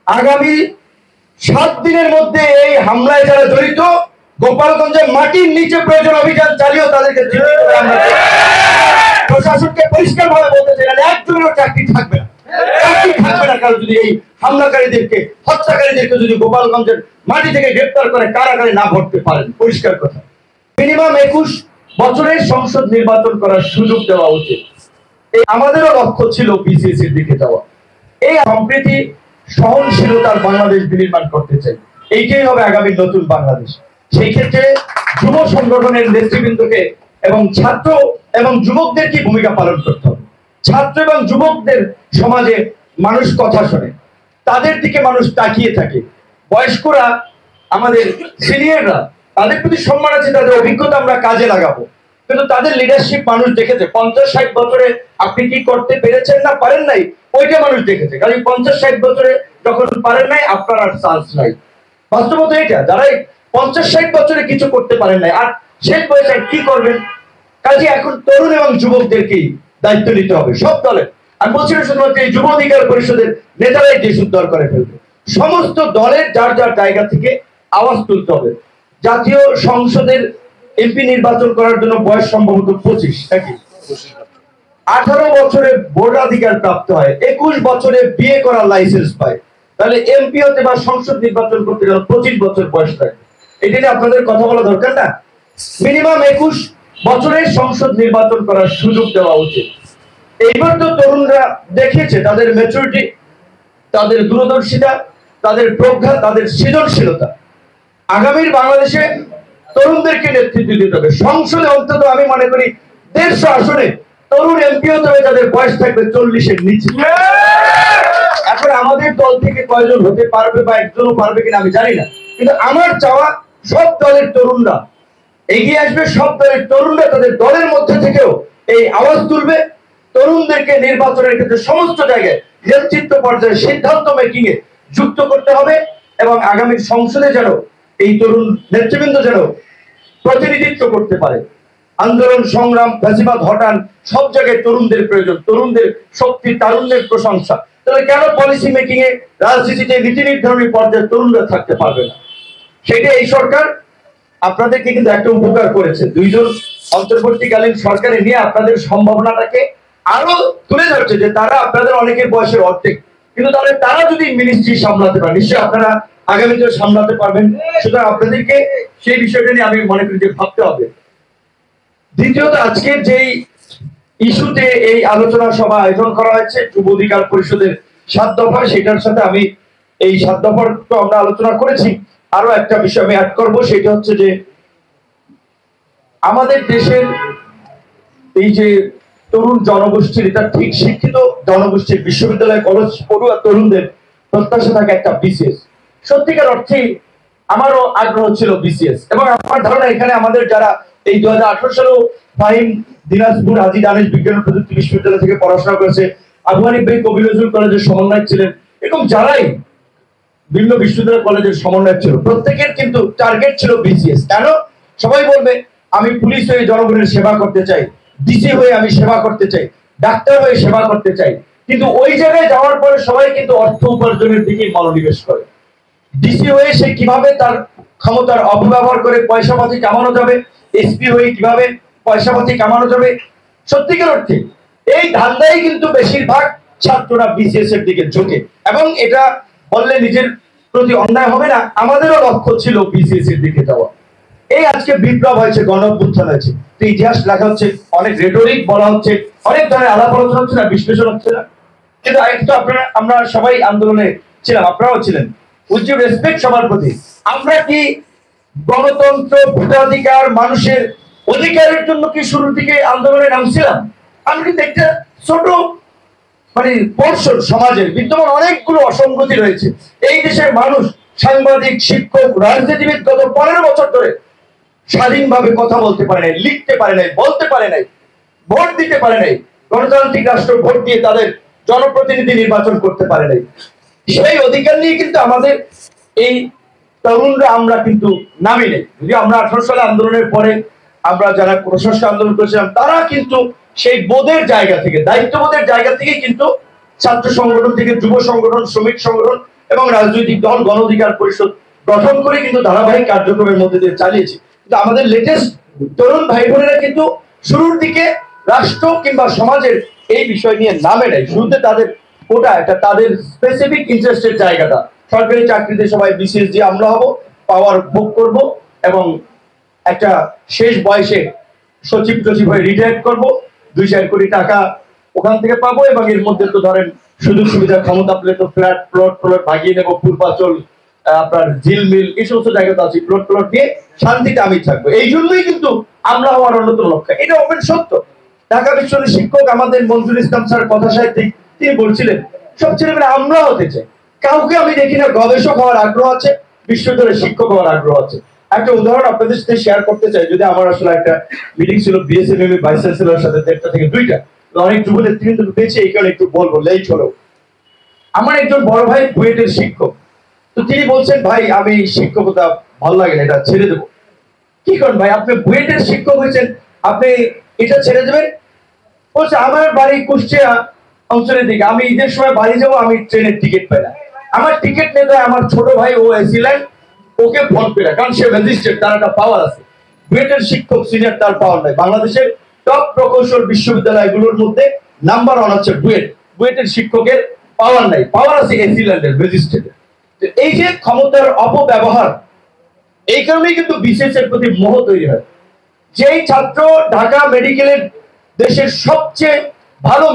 আগামী 7 দিনের মধ্যে এই হামলায় যারা জড়িত গোপালগঞ্জে মাটির নিচে প্রয়োজন অভিযান চালিয়েও তাদেরকে আমরা প্রশাসনকে পরিষ্কার ভাবে বলতে চাই না, একজনেরও চাকরি থাকবে না, চাকরি থাকবে না। কারণ যদি এই হামলাকারীদেরকে, হত্যাকারীদেরকে যদি গোপালগঞ্জের মাটি থেকে গ্রেপ্তার করে কারাগারে না ভরতে পারেন, পরিষ্কার কথা। মিনিমাম 21 বছরের সংসদ নির্বাচন করার সুযোগ দেওয়া উচিত। আমাদেরও লক্ষ্য ছিল বিসিএস এর দিকে যাওয়া। এই সম্প্রীতি সহনশীলতার বাংলাদেশ বিনির্মাণ করতে চাই। এইটাই হবে আগামী নতুন বাংলাদেশ। সেই ক্ষেত্রে যুব সংগঠনের নেতৃবৃন্দকে এবং ছাত্র এবং যুবকদের কি ভূমিকা পালন করতে হবে। ছাত্র এবং যুবকদের সমাজে মানুষ কথা শোনে, তাদের দিকে মানুষ তাকিয়ে থাকে। বয়স্করা, আমাদের সিনিয়ররা, তাদের প্রতি সম্মান আছে, তাদের অভিজ্ঞতা আমরা কাজে লাগাবো। কিন্তু তাদের লিডারশিপ মানুষ দেখেছে। 50-60 বছরে আপনি কি করতে পেরেছেন না পারেন নাই, ওইটা মানুষ দেখেছে। কারণ 50-60 বছরে যখন পারেন নাই, আপনার আর চান্স নাই। বাস্তবতা এটা, যারা 50-60 বছরে কিছু করতে পারেন নাই আর শেষ বয়সে কি করবেন। কাজে এখন তরুণ এবং যুবকদেরকেই দায়িত্ব নিতে হবে সব দলের। আমি বলছি না শুধুমাত্র এই যুব অধিকার পরিষদের নেতারাই দেশ উদ্ধার করে ফেলবে, সমস্ত দলের যার যার জায়গা থেকে আওয়াজ তুলতে হবে। জাতীয় সংসদের এমপি নির্বাচন করার জন্য বয়স সম্ভবত 25, নাকি 18 বছরে ভোটাধিকার প্রাপ্ত হয়, 21 বছরে বিয়ে করার লাইসেন্স পায়। তাহলে এমপি হতে বা সংসদ নির্বাচন করতে গেলে 25 বছর বয়স থাকে। এটা নিয়ে আপনাদের কথা বলা দরকার না? মিনিমাম 21 বছরের সংসদ নির্বাচন করার সুযোগ দেওয়া উচিত। এইবার তো তরুণরা দেখিয়েছে তাদের ম্যাচুরিটি, তাদের দূরদর্শিতা, তাদের প্রজ্ঞা, তাদের সৃজনশীলতা। আগামীর বাংলাদেশে তরুণদেরকে নেতৃত্ব দিতে হবে। সংসদে অন্তত আমি মনে করি 150 আসনে তরুণ এমপি হতে হবে যাদের বয়স থাকবে 40-এর নিচে। এখন আমাদের দল থেকে কয়জন হতে পারবে বা একজনও পারবে কিনা আমি জানি না, কিন্তু আমার চাওয়া সব দলের তরুণরা এগিয়ে আসবে। সব দলের তরুণরা তাদের দলের মধ্যে থেকেও এই আওয়াজ তুলবে। তরুণদেরকে নির্বাচনের ক্ষেত্রে সমস্ত জায়গায় নেতৃত্ব পর্যায়ে সিদ্ধান্ত মেকিং এ যুক্ত করতে হবে এবং আগামী সংসদে যেন এই তরুণ নেতৃবৃন্দ যেন প্রতিনিধিত্ব করতে পারে। আন্দোলন সংগ্রাম ফ্যাসিবাদ হটান, সব জায়গায় তরুণদের প্রয়োজন, তরুণদের শক্তি, তারুণ্যের প্রশংসা। তাহলে কেন পলিসি মেকিং এ, রাজনীতিতে, নীতি নির্ধারণী পর্যায়ে তরুণরা থাকতে পারবে না? সেটা এই সরকার আপনাদেরকে কিন্তু একটা উপকার করেছে। 2 জন অন্তর্বর্তীকালীন সরকারে নিয়ে আপনাদের সম্ভাবনাটাকে আরো তুলে ধরছে যে তারা আপনাদের অনেকের বয়সের অর্ধেক, কিন্তু তাহলে তারা যদি মিনিস্ট্রি সামলাতে পারে, নিশ্চয়ই আপনারা আগামীতে সামলাতে পারবেন। সুতরাং আপনাদেরকে সেই বিষয়টা নিয়ে আমি মনে করি যে ভাবতে হবে। দ্বিতীয়ত, আজকের যেই ইস্যুতে এই আলোচনা সভা আয়োজন করা হয়েছে যুব অধিকার পরিষদের 7 দফা, সেটার সাথে আমি এই 7 দফার তো আমরা আলোচনা করেছি, আরো একটা বিষয় আমি অ্যাড করবো। সেটা হচ্ছে যে আমাদের দেশের এই যে তরুণ জনগোষ্ঠীর, এটা ঠিক শিক্ষিত জনগোষ্ঠীর, বিশ্ববিদ্যালয় কলেজ পড়ুয়া তরুণদের প্রত্যাশা থাকে একটা বিসিএস। সত্যিকার অর্থে আমারও আগ্রহ ছিল বিসিএস, এবং আমার ধারণা এখানে আমাদের যারা এই 2018 সালেও ফাহিম দিনাজপুর হাজী দানেশ বিজ্ঞান ও প্রযুক্তি বিশ্ববিদ্যালয় থেকে পড়াশোনা করেছে, আবু হানিফ ভাই কবি নজরুল কলেজের সমন্বয়ক ছিলেন, এরকম যারাই বিভিন্ন বিশ্ববিদ্যালয় কলেজের সমন্বয়ক ছিল, প্রত্যেকের কিন্তু টার্গেট ছিল বিসিএস। কেন? সবাই বলবে আমি পুলিশ হয়ে জনগণের সেবা করতে চাই, ডিসি হয়ে আমি সেবা করতে চাই, ডাক্তার হয়ে সেবা করতে চাই। কিন্তু ওই জায়গায় যাওয়ার পরে সবাই কিন্তু অর্থ উপার্জনের দিকে মনোনিবেশ করে। ডিসি হয়ে সে কিভাবে তার ক্ষমতার অপব্যবহার করে পয়সা পাতি কামানো যাবে, এসপি হয়ে কিভাবে পয়সা পাতি কামানো যাবে, সত্যিকার অর্থে এই ধান্দাই কিন্তু বেশিরভাগ ছাত্ররা বিসিএস এর দিকে ঝোঁকে। এবং এটা বললে নিজের প্রতি অন্যায় হবে না, আমাদেরও লক্ষ্য ছিল বিসিএস এর দিকে যাওয়া। এই আজকে বিপ্লব হয়েছে, গণ অভ্যুত্থান হয়েছে, তো ইতিহাস লেখা হচ্ছে, অনেক রেটরিক বলা হচ্ছে, অনেক ধরনের আলাপ আলোচনা হচ্ছে না, বিশ্লেষণ হচ্ছে না। কিন্তু আরেকটু আপনারা, আমরা সবাই আন্দোলনে ছিলাম, আপনারাও ছিলেন, উইথ ডিউ রেসপেক্ট সবার প্রতি, আমরা কি গণতন্ত্র, ভোটাধিকার, মানুষের অধিকারের জন্য কি শুরুর দিকে আন্দোলনে নামছিলাম? আমি কিন্তু একটা ছোট পোর্শন সমাজের বিদ্যমান অনেকগুলো অসঙ্গতি রয়েছে। এই দেশের মানুষ, সাংবাদিক, শিক্ষক, রাজনীতিবিদ গত 15 বছর ধরে স্বাধীনভাবে কথা বলতে পারে নাই, লিখতে পারে নাই, বলতে পারে নাই, ভোট দিতে পারে নাই, গণতান্ত্রিক রাষ্ট্র ভোট দিয়ে তাদের জনপ্রতিনিধি নির্বাচন করতে পারে নাই। সেই অধিকার নিয়ে কিন্তু আমাদের এই তরুণরা আমরা কিন্তু নামি নেই। যদি আমরা 18 সালে আন্দোলনের পরে আমরা যারা কুসংস্কার আন্দোলন করেছিলাম, তারা কিন্তু সেই বোধের জায়গা থেকে, দায়িত্ববোধের জায়গা থেকে কিন্তু ছাত্র সংগঠন থেকে, যুব সংগঠন, শ্রমিক সংগঠন, এবং রাজনৈতিক দল গণ অধিকার পরিষদ গঠন করে কিন্তু ধারাবাহিক কার্যক্রমের মধ্যে দিয়ে চালিয়েছি। কিন্তু আমাদের লেটেস্ট তরুণ ভাই বোনেরা কিন্তু শুরুর দিকে রাষ্ট্র কিংবা সমাজের এই বিষয় নিয়ে নামে নেয়। শুরুতে তাদের ওটা একটা তাদের স্পেসিফিক ইন্টারেস্টের জায়গাটা, সরকারি চাকরিতে সবাই বিশেষ দিয়ে আমরা হব, পাওয়ার ভোগ করব এবং একটা শেষ বয়সে সচিব টচিব হয়ে রিটায়ার করবো, 2-4 কোটি টাকা ওখান থেকে পাবো এবং এর মধ্যে তো ধরেন সুযোগ সুবিধা ক্ষমতা পেলে তো ফ্ল্যাট প্লট ভাগিয়ে নেবো, পূর্বাচল আপনার ঝিলমিল এই সমস্ত জায়গাতে আছে, প্লট নিয়ে শান্তিতে আমি থাকবো। এই জন্যই কিন্তু আমরা হওয়ার অন্যতম লক্ষ্য, এটা ওপেন সত্য। ঢাকা বিশ্ববিদ্যালয়ের শিক্ষক আমাদের মঞ্জুর ইসলাম স্যার কথা সাহিত্যিক, তিনি বলছিলেন সব ছেলেমেয়েরা আমরা হতে চাই। কাউকে আমি দেখি না গবেষক হওয়ার আগ্রহ আছে, বিশ্ববিদ্যালয়ের শিক্ষক হওয়ার আগ্রহ আছে। একটা উদাহরণ আপনাদের সাথে শেয়ার করতে চাই। যদি আমার আসলে একটা মিটিং ছিল বিএসএমএম ভাইস চ্যান্সেলরের সাথে 1টা থেকে 2টা, অনেক যুব নেতৃত্ব পেয়েছে, এই কারণে একটু বলবো লেট হলো। আমার একজন বড় ভাই বুয়েটের শিক্ষক, তো তিনি বলছেন ভাই আমি শিক্ষকতা ভালো লাগে না, এটা ছেড়ে দেবো। কি করেন ভাই, আপনি বুয়েটের শিক্ষক হয়েছেন, আপনি এটা ছেড়ে দেবেন? বলছে আমার বাড়ি কুষ্টিয়া অঞ্চলের দিকে, আমি ঈদের সময় বাড়ি যাবো, আমি ট্রেনের টিকিট পাই না। আমার টিকিট নিতে আমার ছোট ভাই ও এসিলেন, ওকে ফোন করে, কারণ সে ম্যাজিস্ট্রেট, তার একটা পাওয়ার আছে। বুয়েটের শিক্ষক সিনিয়র, তার পাওয়ার নাই। বাংলাদেশের টপ প্রকৌশল বিশ্ববিদ্যালয়গুলোর মধ্যে নাম্বার 1 হচ্ছে বুয়েট। বুয়েটের শিক্ষকের পাওয়ার নাই, পাওয়ার আছে এসিল্যান্ডের ম্যাজিস্ট্রেটের। এই যে ক্ষমতার অপব্যবহার, এই কারণেই কিন্তু বিসিএস এর প্রতি মোহ তৈরি হয়। যেই ছাত্র ঢাকা মেডিকেলের দেশের সবচেয়ে ভালো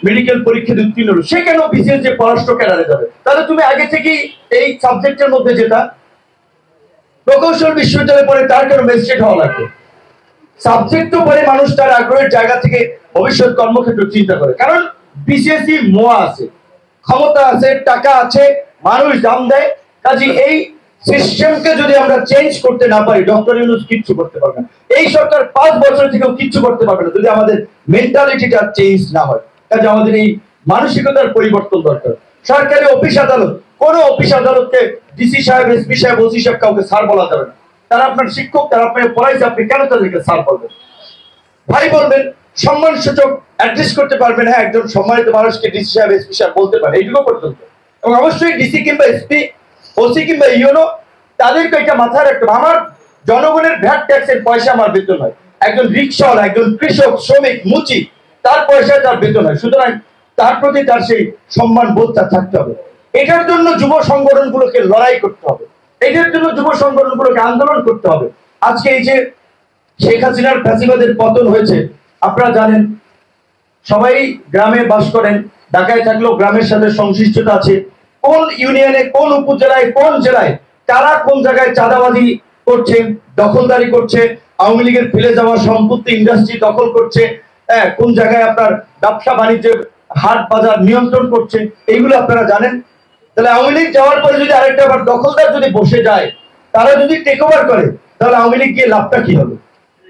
মেডিকেল পরীক্ষায় উত্তীর্ণ হলো, সে কেন বিসিএস যে পররাষ্ট্র ক্যাডারে যাবে? তাহলে তুমি আগে থেকেই এই সাবজেক্টের মধ্যে যেটা প্রকৌশল বিশ্ববিদ্যালয়ে পড়ে, তার কেন ম্যাজিস্ট্রেট হওয়া লাগবে? সাবজেক্ট তো পড়ে মানুষ তার আগ্রহের জায়গা থেকে ভবিষ্যৎ কর্মক্ষেত্র চিন্তা করে, কারণ বিসিএসই মোয়া আছে, ক্ষমতা আছে, টাকা আছে, মানুষ দাম দেয়। কাজে এই সিস্টেমকে যদি আমরা চেঞ্জ করতে না পারি, ডক্টর ইউনূস কিচ্ছু করতে পারবে না। এই সরকার 5 বছর থেকেও কিচ্ছু করতে পারবে না যদি আমাদের মেন্টালিটিটা চেঞ্জ না হয়। কাজে আমাদের এই মানসিকতার পরিবর্তন দরকার। সরকারি অফিস আদালত, কোন অফিস আদালতকে ডিসি সাহেব, এসপি সাহেব, ওসি সাহেব কাউকে স্যার বলা যাবে না। তারা আপনার শিক্ষক, তারা আপনাকে পড়াইছে, আপনি কেন তাদেরকে স্যার বলবেন? ভাই বলবেন, সম্মান সূচক অ্যাড্রেস করতে পারবেন। হ্যাঁ, একজন সম্মানিত মানুষকে ডিসি সাহেব, এসপি সাহেব বলতে পারে, এইটুকু পর্যন্ত। এবং অবশ্যই ডিসি কিংবা এসপি, ওসি কিংবা ইউনো, তাদেরকে এটা মাথায় রাখতে হবে। আমার জনগণের ভ্যাট ট্যাক্সের পয়সা আমার বেতন হয়। একজন রিক্সাওয়ালা, একজন কৃষক, শ্রমিক, মুচি, তার পয়সায় তার বেতন হয়। সুতরাং তার প্রতি তার সেই সম্মান বোধটা থাকতে হবে। এটার জন্য যুব সংগঠনগুলোকে লড়াই করতে হবে, এটার জন্য যুব সংগঠনগুলোকে আন্দোলন করতে হবে। আজকে এই যে শেখ হাসিনার ফ্যাসিবাদের পতন হয়েছে, আপনারা জানেন, সবাই গ্রামে বাস করেন, ঢাকায় থাকলেও গ্রামের সাথে সংশ্লিষ্টতা আছে। কোন ইউনিয়নে, কোন উপজেলায়, কোন জেলায় কারা কোন জায়গায় চাঁদাবাজি করছে, দখলদারি করছে, আওয়ামী লীগের ফেলে যাওয়া সম্পত্তি ইন্ডাস্ট্রি দখল করছে, কোন জায়গায় আপনার ব্যবসা বাণিজ্যের হাট বাজার নিয়ন্ত্রণ করছে, এইগুলো আপনারা জানেন। তাহলে আওয়ামী লীগ যাওয়ার পরে যদি আরেকটা আবার দখলদার যদি বসে যায়, তারা যদি টেক ওভার করে, তাহলে আওয়ামী লীগ গিয়ে লাভটা কি হবে?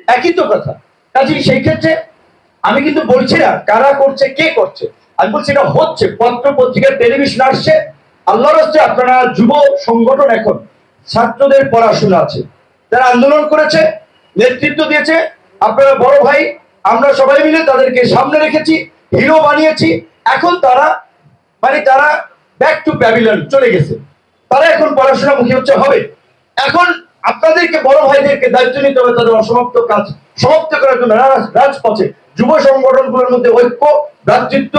একই তো কথা। কাজেই সেই ক্ষেত্রে আমি কিন্তু বলছি না কারা করছে, কে করছে, আমি বলছি এটা হচ্ছে। পত্র পত্রিকা, টেলিভিশন আসছে। আল্লাহর হচ্ছে আপনারা যুব সংগঠন, এখন ছাত্রদের পড়াশোনা আছে, যারা আন্দোলন করেছে, নেতৃত্ব দিয়েছে, আপনারা বড় ভাই, আমরা সবাই মিলে তাদেরকে সামনে রেখেছি, হিরো বানিয়েছি। এখন তারা তারা ব্যাক টু প্যাভিলিয়ন চলে গেছে, তারা এখন পড়াশোনামুখী হচ্ছে হবে। এখন আপনাদেরকে বড় ভাইদেরকে দায়িত্ব নিতে হবে তাদের অসমাপ্ত কাজ সমাপ্ত করার জন্য রাজপথে যুব সংগঠনগুলোর মধ্যে ঐক্য, ভ্রাতৃত্ব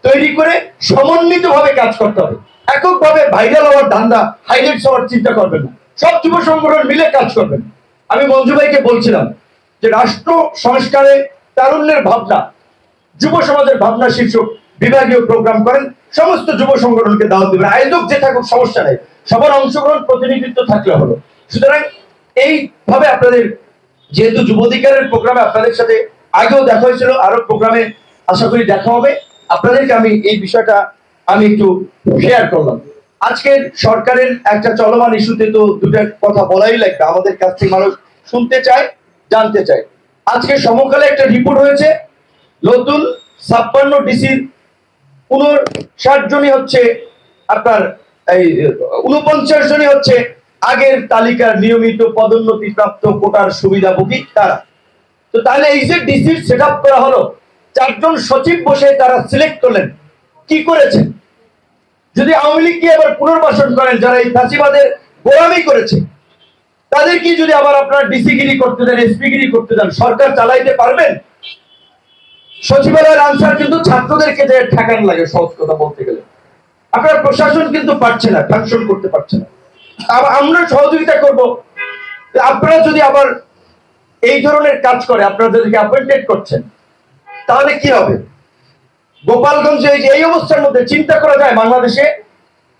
তৈরি করে সমন্বিতভাবে কাজ করতে হবে। এককভাবে ভাইরাল হওয়ার ধান্দা, হাইলাইটস হওয়ার চিন্তা করবেন না, সব যুব সংগঠন মিলে কাজ করবেন। আমি মঞ্জু ভাইকে বলছিলাম যে রাষ্ট্র সংস্কারে তারুণ্যের ভাবনা, যুব সমাজের ভাবনা শীর্ষক বিভাগীয় প্রোগ্রাম করেন, সমস্ত যুব সংগঠনকে দাওয়াত দেবেন। আয়োজক যে থাকুক সমস্যা নেই, সবার অংশগ্রহণ প্রতিনিধিত্ব থাকলে হলো। সুতরাং এইভাবে আপনাদের, যেহেতু যুব অধিকারের প্রোগ্রামে আপনাদের সাথে আগেও দেখা হয়েছিল, আরো প্রোগ্রামে আশা করি দেখা হবে, আপনাদেরকে আমি এই বিষয়টা আমি একটু শেয়ার করলাম। আজকের সরকারের একটা চলমান ইস্যুতে তো দুটা কথা বলাই লাগবে, আমাদের কাছ থেকে মানুষ শুনতে চায়, জানতে চায়। আজকে সমকালে একটা রিপোর্ট হয়েছে, নতুন 56 ডিসির 59 জনই হচ্ছে আপনার, এই 49 জনই হচ্ছে আগের তালিকার নিয়মিত পদোন্নতি প্রাপ্ত কোটার সুবিধাভোগী তারা। তো তাহলে এই যে ডিসির সেট আপ করা হলো, 4 জন সচিব বসে তারা সিলেক্ট করলেন, কি করেছেন? যদি আওয়ামী লীগকে আবার পুনর্বাসন করেন, যারা এই ফাঁসিবাদের গোলামি করেছে, তাদের কি যদি আবার আপনারা ডিসিগিরি করতে দেন, এসপিগিরি করতে দেন, সরকার চালাইতে পারবেন? সচিবালয়ের আনসার কিন্তু ছাত্রদেরকে যে ঠেকান লাগে, সহজ কথা বলতে গেলে। আপনার প্রশাসন কিন্তু পারছে না, ফাংশন করতে পারছে না। আমরা সহযোগিতা করব। আপনারা যদি আবার এই ধরনের কাজ করে, আপনারা যাদেরকে অ্যাপয়েন্টেড করছেন, তাহলে কি হবে? গোপালগঞ্জে এই অবস্থার মধ্যে চিন্তা করা যায় বাংলাদেশে,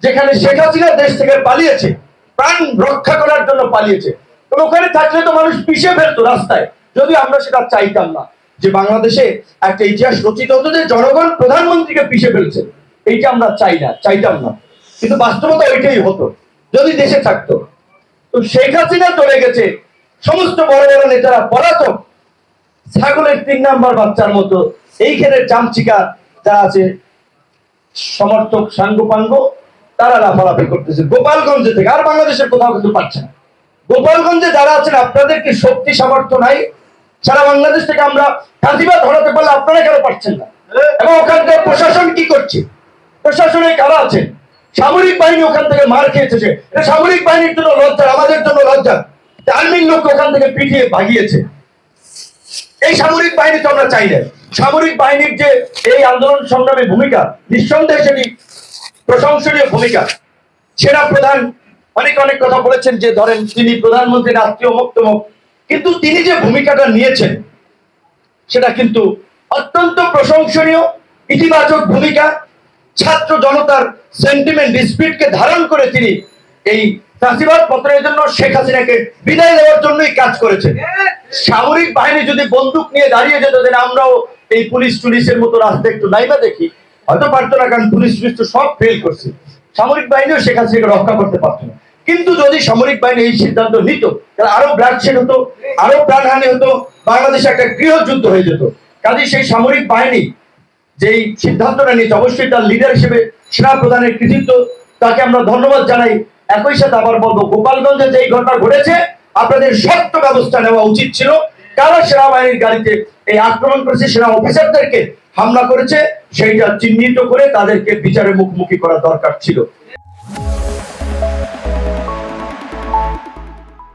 যেখানে শেখ হাসিনা দেশ থেকে পালিয়েছে, প্রাণ রক্ষা করার জন্য পালিয়েছে, ওখানে থাকলে তো মানুষ পিছিয়ে ফেলতো রাস্তায়। যদি আমরা সেটা চাইতাম না, যে বাংলাদেশে একটা ইতিহাস রচিত হতো যে জনগণ প্রধানমন্ত্রীকে পিছিয়ে ফেলছে, এইটা আমরা চাইতাম না, কিন্তু বাস্তবতা ওইটাই হতো যদি দেশে থাকতো। তো শেখ হাসিনা চলে গেছে, সমস্ত বড় বড় নেতারা পলাতক, ছাগলের 3 নাম্বার বাচ্চার মতো এইখানে চামচিকা যা আছে সমর্থক সাঙ্গপাঙ্গ, তারা লাফালাফি করতেছে গোপালগঞ্জে থেকে, আর বাংলাদেশের কোথাও কিন্তু পাচ্ছে না। গোপালগঞ্জে যারা আছেন, আপনাদের কি শক্তি সামর্থ্য নাই? সারা বাংলাদেশ থেকে আমরা ফাঁসিবাদ ধরাতে পারলে আপনারা কেন পারছেন না? এবং ওখানকার প্রশাসন কি করছে? প্রশাসনে কারা আছেন? সামরিক বাহিনী ওখান থেকে মার খেয়েছে। এটা সামরিক বাহিনীর জন্য লজ্জা, আমাদের জন্য লজ্জা। আর্মির লোক ওখান থেকে পিটিয়ে ভাগিয়েছে। এই সামরিক বাহিনী তো আমরা চাই না। সামরিক বাহিনীর যে এই আন্দোলন সংগ্রামে ভূমিকা, নিঃসন্দেহে সেটি প্রশংসনীয় ভূমিকা। সেনা প্রধান অনেক কথা বলেছেন, যে ধরেন তিনি প্রধানমন্ত্রী রাষ্ট্রীয় মুক্তমুখ, কিন্তু তিনি যে ভূমিকাটা নিয়েছেন সেটা কিন্তু অত্যন্ত প্রশংসনীয়, ইতিবাচক ভূমিকা। ছাত্র জনতার সেন্টিমেন্ট স্পিরিটকে ধারণ করে তিনি এই ফাঁসিবাদ পতনের জন্য, শেখ হাসিনাকে বিদায় দেওয়ার জন্যই কাজ করেছেন। সামরিক বাহিনী যদি বন্দুক নিয়ে দাঁড়িয়ে যেত, যে আমরাও এই পুলিশ টুলিশের মতো রাস্তা একটু নাইবা দেখি, হয়তো পারতো না, কারণ পুলিশ টুলিশ তো সব ফেল করছে। সামরিক বাহিনীও শেখ হাসিনাকে রক্ষা করতে পারতো না। কিন্তু যদি সামরিক বাহিনী এই সিদ্ধান্ত নিত, তাহলে আরো ব্লাডশেড হতো, আরো প্রাণহানি হতো, বাংলাদেশে একটা গৃহযুদ্ধ হয়ে যেত। কাজে সেই সামরিক বাহিনী যেই সিদ্ধান্তটা নিয়েছে, অবশ্যই তার লিডার হিসেবে সেনা প্রধানের কৃতিত্ব, তাকে আমরা ধন্যবাদ জানাই। একই সাথে আবার বলবো, গোপালগঞ্জে যেই ঘটনা ঘটেছে, আপনাদের শক্ত ব্যবস্থা নেওয়া উচিত ছিল। কারা সেনাবাহিনীর গাড়িতে এই আক্রমণ করেছে, সেনা অফিসারদেরকে হামলা করেছে, সেইটা চিহ্নিত করে তাদেরকে বিচারের মুখোমুখি করা দরকার ছিল।